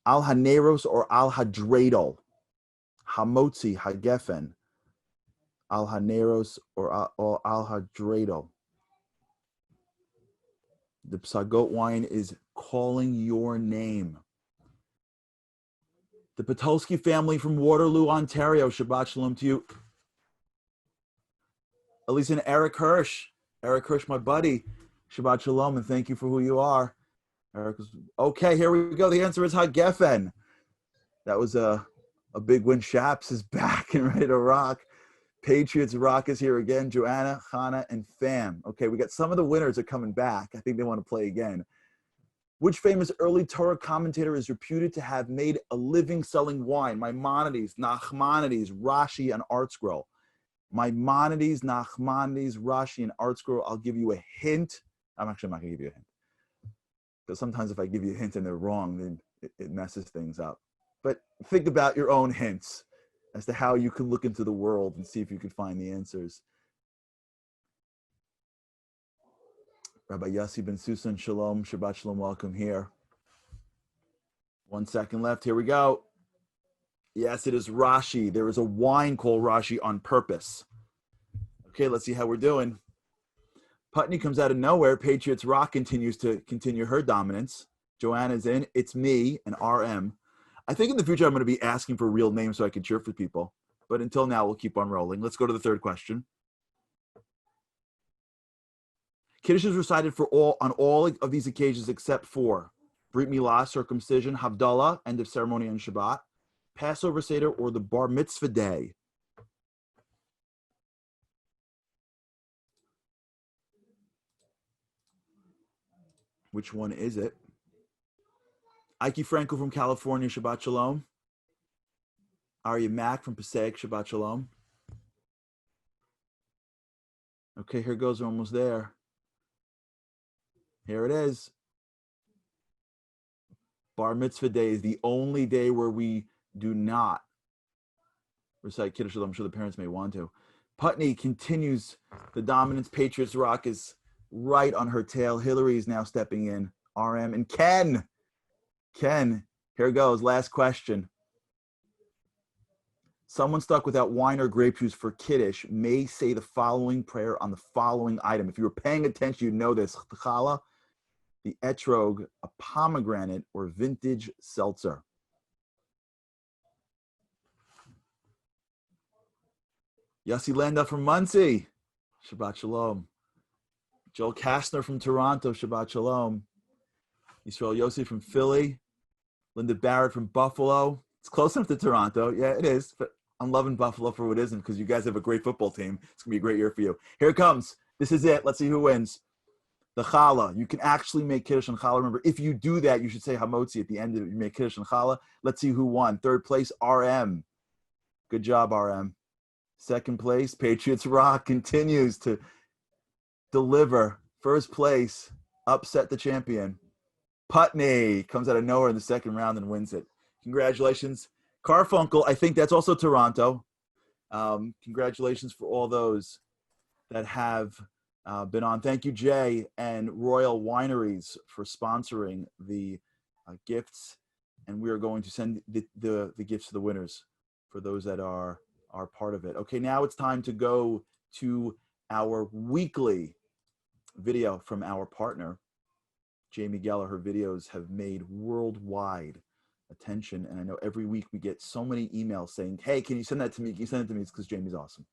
Al Haneros or Al Hadradol. Hamotzi Hagefen. Al Haneros or Al Hadradol. The Psagot wine is calling your name. The Patulski family from Waterloo, Ontario. Shabbat Shalom to you. Elisa and Eric Hirsch. Eric Hirsch, my buddy. Shabbat Shalom, and thank you for who you are. Eric was, okay, here we go. The answer is Hagefen. That was a big win. Shaps is back and ready to rock. Patriots Rock is here again. Joanna, Hannah, and Fam. Okay, we got some of the winners are coming back. I think they want to play again. Which famous early Torah commentator is reputed to have made a living selling wine? Maimonides, Nachmanides, Rashi, and ArtScroll. Maimonides, Nachmanides, Rashi, and ArtScroll. I'll give you a hint. I'm not going to give you a hint. Because sometimes if I give you a hint and they're wrong, then it messes things up. But think about your own hints as to how you can look into the world and see if you can find the answers. Rabbi Yossi Ben Susan, Shalom, Shabbat Shalom, welcome here. 1 second left, here we go. Yes, it is Rashi. There is a wine called Rashi on purpose. Okay, let's see how we're doing. Putney comes out of nowhere. Patriots Rock continues to continue her dominance. Joanna's in. It's me and RM. I think in the future I'm going to be asking for real names so I can cheer for people. But until now, we'll keep on rolling. Let's go to the third question. Kiddush is recited on all of these occasions except for Brit Milah, circumcision, Havdalah, end of ceremony on Shabbat, Passover Seder, or the Bar Mitzvah day. Which one is it? Ike Franco from California, Shabbat Shalom. Arya Mack from Passaic, Shabbat Shalom. Okay, here goes, we're almost there. Here it is. Bar Mitzvah Day is the only day where we do not recite Kiddush. I'm sure the parents may want to. Putney continues the dominance. Patriots Rock is right on her tail. Hillary is now stepping in. RM and Ken, here goes. Last question. Someone stuck without wine or grape juice for Kiddush may say the following prayer on the following item. If you were paying attention, you'd know this. Challah, the etrog, a pomegranate, or vintage seltzer. Yossi Landa from Muncie, Shabbat Shalom. Joel Kastner from Toronto, Shabbat Shalom. Yisrael Yossi from Philly. Linda Barrett from Buffalo. It's close enough to Toronto. Yeah, it is. But I'm loving Buffalo for what it isn't because you guys have a great football team. It's going to be a great year for you. Here it comes. This is it. Let's see who wins. The challah. You can actually make Kiddush and challah. Remember, if you do that, you should say hamotzi at the end of it. You make Kiddush and challah. Let's see who won. Third place, RM. Good job, RM. Second place, Patriots Rock continues to deliver. First place, upset the champion. Putney comes out of nowhere in the second round and wins it. Congratulations. Carfunkel, I think that's also Toronto. Congratulations for all those that have been on. Thank you, Jay and Royal Wineries, for sponsoring the gifts. And we are going to send the gifts to the winners for those that are part of it. Okay, now it's time to go to our weekly video from our partner, Jamie Geller. Her videos have made worldwide attention, and I know every week we get so many emails saying, hey, can you send that to me? Can you send it to me? It's because Jamie's awesome.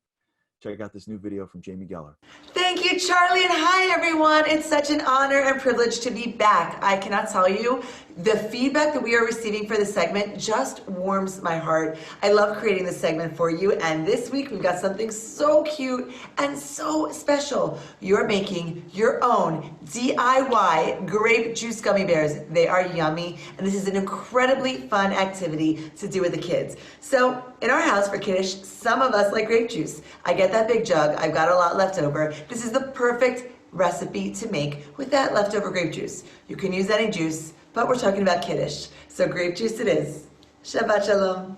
Check out this new video from Jamie Geller. Thank you, Charlie, and hi, everyone. It's such an honor and privilege to be back. I cannot tell you, the feedback that we are receiving for this segment just warms my heart. I love creating this segment for you, and this week we've got something so cute and so special. You're making your own DIY grape juice gummy bears. They are yummy, and this is an incredibly fun activity to do with the kids. So, in our house for Kiddush, some of us like grape juice. I get that big jug. I've got a lot left over. This is the perfect recipe to make with that leftover grape juice. You can use any juice, but we're talking about Kiddush. So grape juice it is. Shabbat Shalom.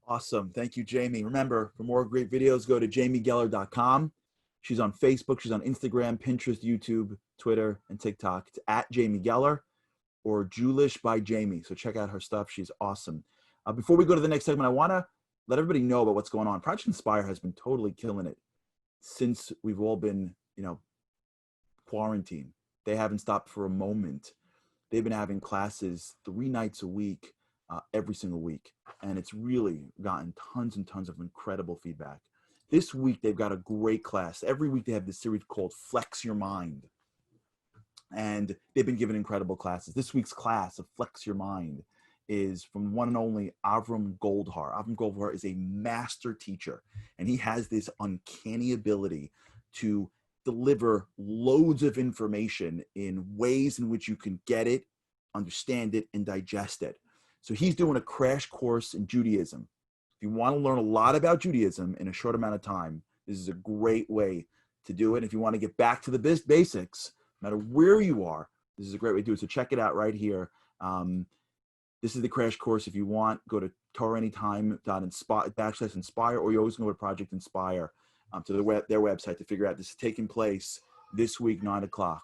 Awesome. Thank you, Jamie. Remember, for more great videos, go to jamiegeller.com. She's on Facebook. She's on Instagram, Pinterest, YouTube, Twitter, and TikTok. It's at Jamie Geller or Julish by Jamie. So check out her stuff. She's awesome. Before we go to the next segment, I want to let everybody know about what's going on. Project Inspire has been totally killing it since we've all been, quarantined. They haven't stopped for a moment. They've been having classes 3 nights a week, every single week. And it's really gotten tons and tons of incredible feedback. This week, they've got a great class. Every week, they have this series called Flex Your Mind. And they've been giving incredible classes. This week's class of Flex Your Mind is from one and only Avram Goldhar. Avram Goldhar is a master teacher, and he has this uncanny ability to deliver loads of information in ways in which you can get it, understand it, and digest it. So he's doing a crash course in Judaism. If you want to learn a lot about Judaism in a short amount of time, this is a great way to do it. If you want to get back to the basics, no matter where you are, this is a great way to do it. So check it out right here. This is the crash course. If you want, go to TorahAnytime.inspire, or you always go to Project Inspire to their website to figure out. This is taking place this week, 9 o'clock.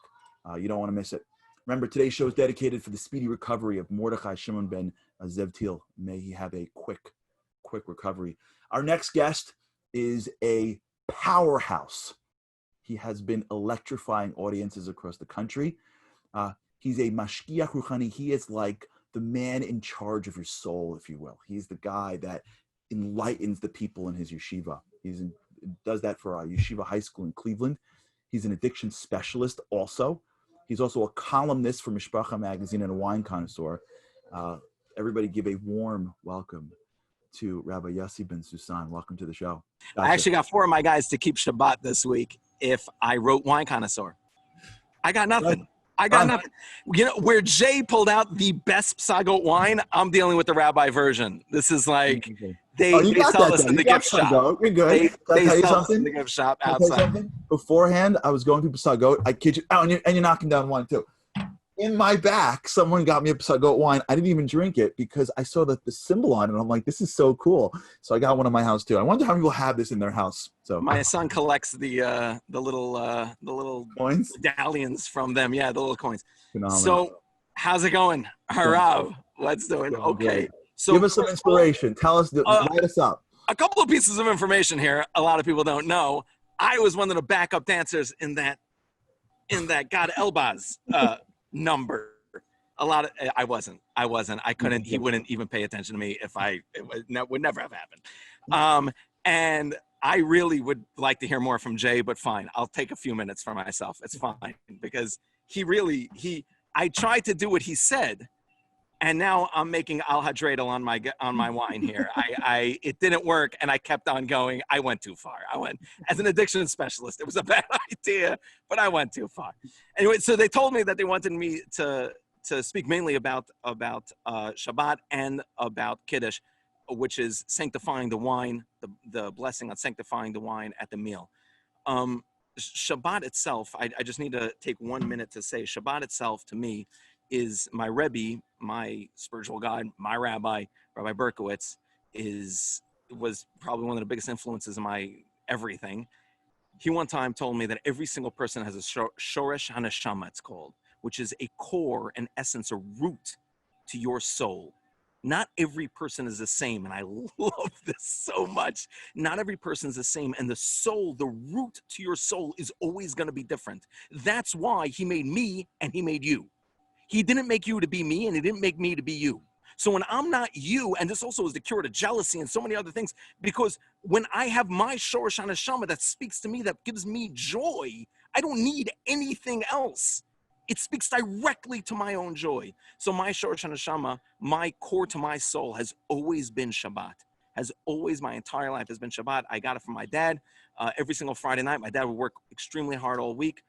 You don't want to miss it. Remember, today's show is dedicated for the speedy recovery of Mordechai Shimon ben Zevtil. May he have a quick recovery. Our next guest is a powerhouse. He has been electrifying audiences across the country. He's a mashgiach ruchani. He is like the man in charge of your soul, if you will. He's the guy that enlightens the people in his yeshiva. He's does that for Yeshiva High School in Cleveland. He's an addiction specialist also. He's also a columnist for Mishpacha magazine and a wine connoisseur. Everybody give a warm welcome to Rabbi Yossi Ben Susan. Welcome to the show. Gotcha. I actually got 4 of my guys to keep Shabbat this week if I wrote Wine Connoisseur. I got nothing. I got nothing. You know, where Jay pulled out the best Psagot wine, I'm dealing with the rabbi version. This is like, they sell us in the gift shop. You're good. They tell you sell us something? in the gift shop Can I tell you outside. something? Beforehand, I was going through Psagot. I kid you. Oh, and you're knocking down wine too. In my back, someone got me a Psagot wine. I didn't even drink it because I saw the symbol on it. And I'm like, this is so cool. So I got one in my house too. I wonder how many people have this in their house. So My son collects the little coins, medallions from them. Yeah, the little coins. Phenomenal. So how's it going, Harav? Let's do it. Okay. Great. So give us some inspiration. Tell us, light us up. A couple of pieces of information here. A lot of people don't know. I was one of the backup dancers in that God Elbaz number. I wasn't. I couldn't. He wouldn't even pay attention to me if it would never have happened. And I really would like to hear more from Jay, but fine. I'll take a few minutes for myself. It's fine because I tried to do what he said, and now I'm making al hadredel on my wine here. It didn't work, and I kept on going. I went too far. I went as an addiction specialist. It was a bad idea, but I went too far. Anyway, so they told me that they wanted me to speak mainly about Shabbat and about Kiddush, which is sanctifying the wine, the blessing on sanctifying the wine at the meal. Shabbat itself, I just need to take 1 minute to say, Shabbat itself to me is my Rebbe, my spiritual guide, my rabbi, Rabbi Berkowitz, was probably one of the biggest influences in my everything. He one time told me that every single person has a shoresh haneshama, it's called, which is a core, an essence, a root to your soul. Not every person is the same, and I love this so much. Not every person is the same, and the soul, the root to your soul is always going to be different. That's why he made me and he made you. He didn't make you to be me, and he didn't make me to be you. So when I'm not you, and this also is the cure to jealousy and so many other things, because when I have my Shoresh HaNeshama that speaks to me, that gives me joy, I don't need anything else. It speaks directly to my own joy. So my Shoresh HaNeshama, my core to my soul has always been Shabbat. Has always, my entire life has been Shabbat. I got it from my dad. Every single Friday night, my dad would work extremely hard all week.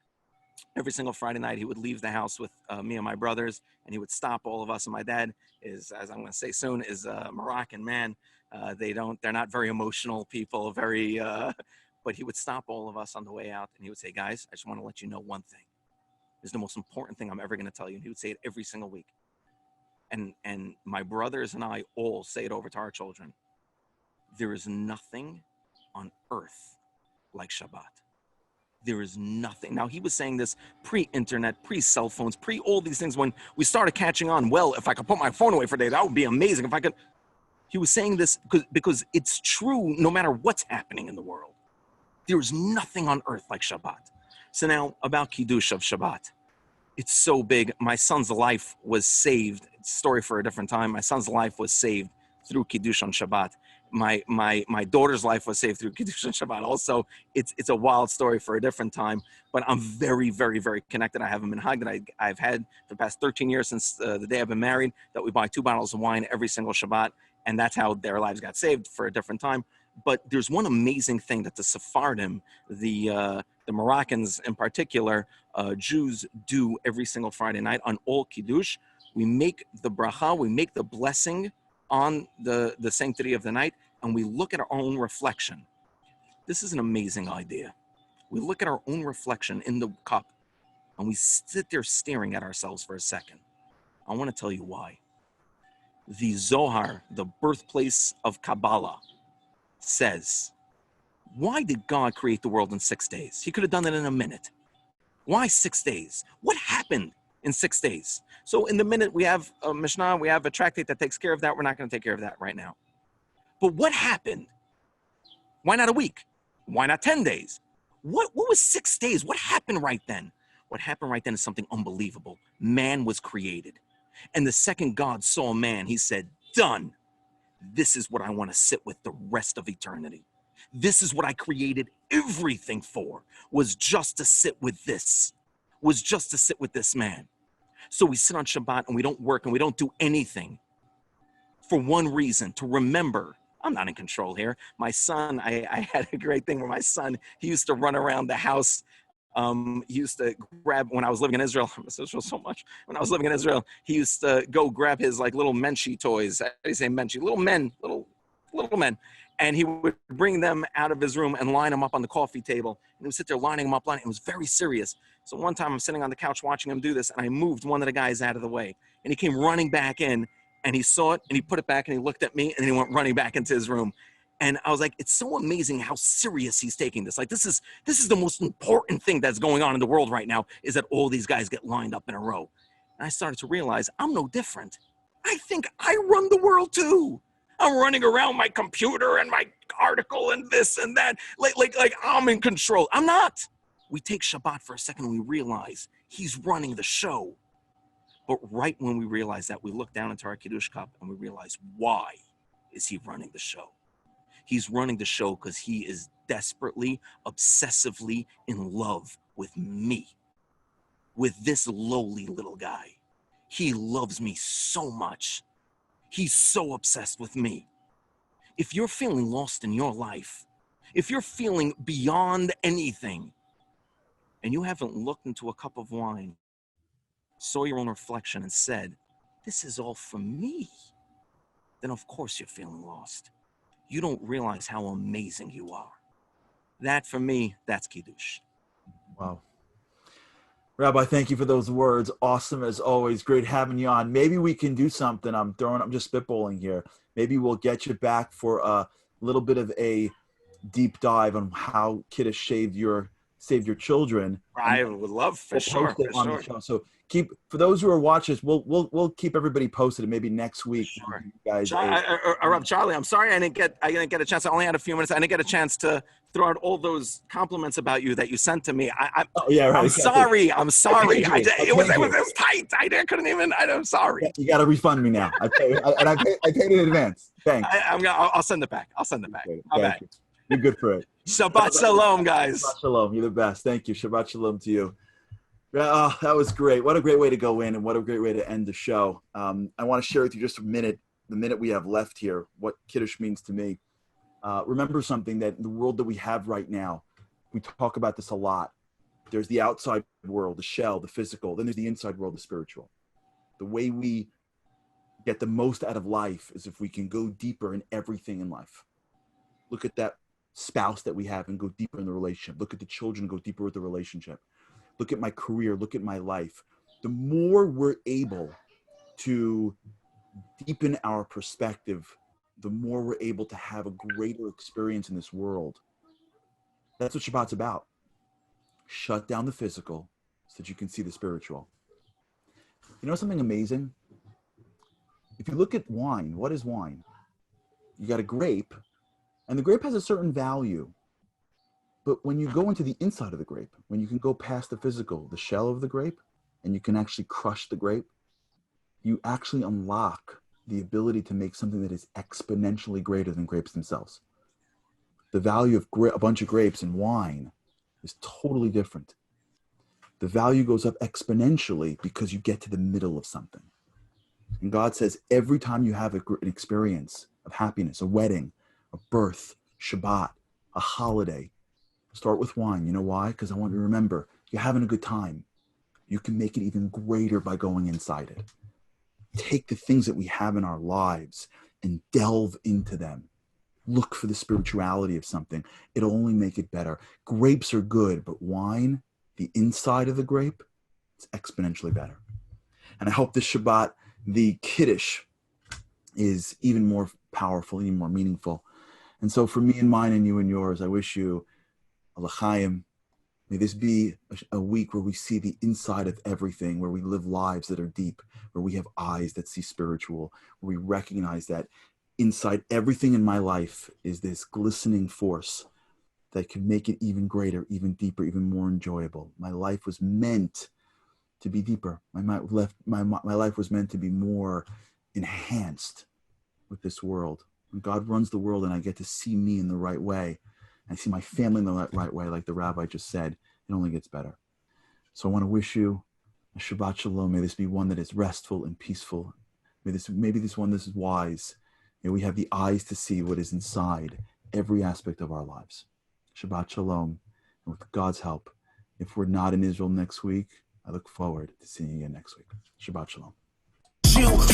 Every single Friday night, he would leave the house with me and my brothers, and he would stop all of us. And my dad is, as I'm going to say soon, is a Moroccan man. They're not very emotional people, but he would stop all of us on the way out, and he would say, guys, I just want to let you know one thing. This is the most important thing I'm ever going to tell you. And he would say it every single week. And my brothers and I all say it over to our children. There is nothing on earth like Shabbat. There is nothing. Now, he was saying this pre-internet, pre-cell phones, pre-all these things. When we started catching on, well, if I could put my phone away for a day, that would be amazing. If I could. He was saying this because it's true no matter what's happening in the world. There's nothing on earth like Shabbat. So now about Kiddush of Shabbat. It's so big. My son's life was saved. It's a story for a different time. My son's life was saved through Kiddush on Shabbat. My daughter's life was saved through Kiddush on Shabbat. Also, it's a wild story for a different time. But I'm very, very, very connected. I have a minhag that I've had for the past 13 years since the day I've been married, that we buy 2 bottles of wine every single Shabbat. And that's how their lives got saved for a different time. But there's one amazing thing that the Sephardim, the Moroccans in particular, Jews do every single Friday night on all Kiddush. We make the bracha, we make the blessing on the sanctity of the night, and we look at our own reflection. This is an amazing idea. We look at our own reflection in the cup, and we sit there staring at ourselves for a second. I want to tell you why. The Zohar, the birthplace of Kabbalah, says, why did God create the world in 6 days? He could have done it in a minute. Why 6 days? What happened in 6 days? So in the minute, we have a Mishnah, we have a tractate that takes care of that. We're not going to take care of that right now. But what happened? Why not a week? Why not 10 days? What was 6 days? What happened right then? What happened right then is something unbelievable. Man was created. And the second God saw man, he said, done. This is what I want to sit with the rest of eternity. This is what I created everything for, was just to sit with this, man. So we sit on Shabbat and we don't work and we don't do anything for one reason, to remember I'm not in control here. My son, I had a great thing where my son, he used to run around the house. He used to grab, when I was living in Israel, I miss Israel so much. When I was living in Israel, he used to go grab his like little menschy toys. How do you say menschy? Little men. And he would bring them out of his room and line them up on the coffee table. And he would sit there lining them up. It was very serious. So one time I'm sitting on the couch watching him do this, and I moved one of the guys out of the way. And he came running back in, and he saw it, and he put it back, and he looked at me, and then he went running back into his room. And I was like, it's so amazing how serious he's taking this. Like, this is the most important thing that's going on in the world right now, is that all these guys get lined up in a row. And I started to realize I'm no different. I think I run the world too. I'm running around my computer and my article and this and that, like I'm in control. I'm not. We take Shabbat for a second and we realize he's running the show. But right when we realize that, we look down into our Kiddush cup and we realize, why is he running the show? He's running the show because he is desperately, obsessively in love with me, with this lowly little guy. He loves me so much. He's so obsessed with me. If you're feeling lost in your life, if you're feeling beyond anything, and you haven't looked into a cup of wine, saw your own reflection and said, this is all for me, then of course you're feeling lost. You don't realize how amazing you are. That, for me, that's Kiddush. Wow. Rabbi, thank you for those words. Awesome as always. Great having you on. Maybe we can do something. I'm just spitballing here. Maybe we'll get you back for a little bit of a deep dive on how Kiddush saved your children. I would love, for sure. The show. So for those who are watching, we'll keep everybody posted. And maybe next week, sure. Guys. Charlie, I'm sorry I didn't get a chance. I only had a few minutes. I didn't get a chance to throw out all those compliments about you that you sent to me. I'm sorry. I'm sorry. It was tight. I couldn't even. I'm sorry. You got to refund me now. I paid it in advance. Thanks. I'll send it back. Thank you. You're good for it. Shabbat shalom, guys. Shabbat shalom. You're the best. Thank you. Shabbat shalom to you. That was great. What a great way to go in, and what a great way to end the show. I want to share with you just a minute, the minute we have left here, what Kiddush means to me. Remember something, that in the world that we have right now, we talk about this a lot. There's the outside world, the shell, the physical. Then there's the inside world, the spiritual. The way we get the most out of life is if we can go deeper in everything in life. Look at that spouse that we have and go deeper in the relationship. Look at the children, go deeper with the relationship. Look at my career, look at my life. The more we're able to deepen our perspective, the more we're able to have a greater experience in this world. That's what Shabbat's about. Shut down the physical so that you can see the spiritual. You know something amazing? If you look at wine, what is wine? You got a grape, and the grape has a certain value. But when you go into the inside of the grape, when you can go past the physical, the shell of the grape, and you can actually crush the grape, you actually unlock the ability to make something that is exponentially greater than grapes themselves. The value of a bunch of grapes in wine is totally different. The value goes up exponentially because you get to the middle of something. And God says every time you have an experience of happiness, a wedding, a birth, Shabbat, a holiday, start with wine. You know why? Because I want you to remember, you're having a good time. You can make it even greater by going inside it. Take the things that we have in our lives and delve into them. Look for the spirituality of something. It'll only make it better. Grapes are good, but wine, the inside of the grape, it's exponentially better. And I hope this Shabbat, the Kiddush, is even more powerful, even more meaningful. And so for me and mine and you and yours, I wish you a l'chaim. May this be a week where we see the inside of everything, where we live lives that are deep, where we have eyes that see spiritual, where we recognize that inside everything in my life is this glistening force that can make it even greater, even deeper, even more enjoyable. My life was meant to be deeper. My life was meant to be more enhanced with this world. When God runs the world and I get to see me in the right way, I see my family in the right way, like the rabbi just said, it only gets better. So I want to wish you a Shabbat Shalom. May this be one that is restful and peaceful. Maybe this one is wise. May we have the eyes to see what is inside every aspect of our lives. Shabbat Shalom. And with God's help, if we're not in Israel next week, I look forward to seeing you again next week. Shabbat Shalom.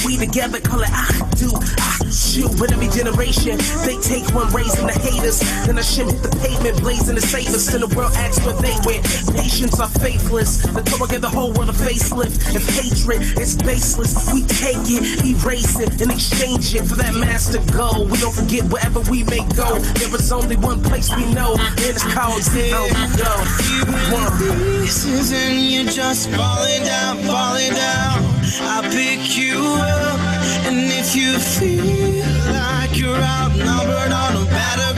We together call it I do, with every generation they take one, raising the haters, then I shimmy the pavement, blazing the save us, and the world asks where they went. Patience are faithless, the Torah gave the whole world a facelift. If hatred is baseless, we take it, erase it, and exchange it for that master goal. We don't forget wherever we may go, there is only one place we know, and it's called zero. Pieces and you're just falling down, falling down. I pick you up, and if you feel like you're outnumbered on a battlefield,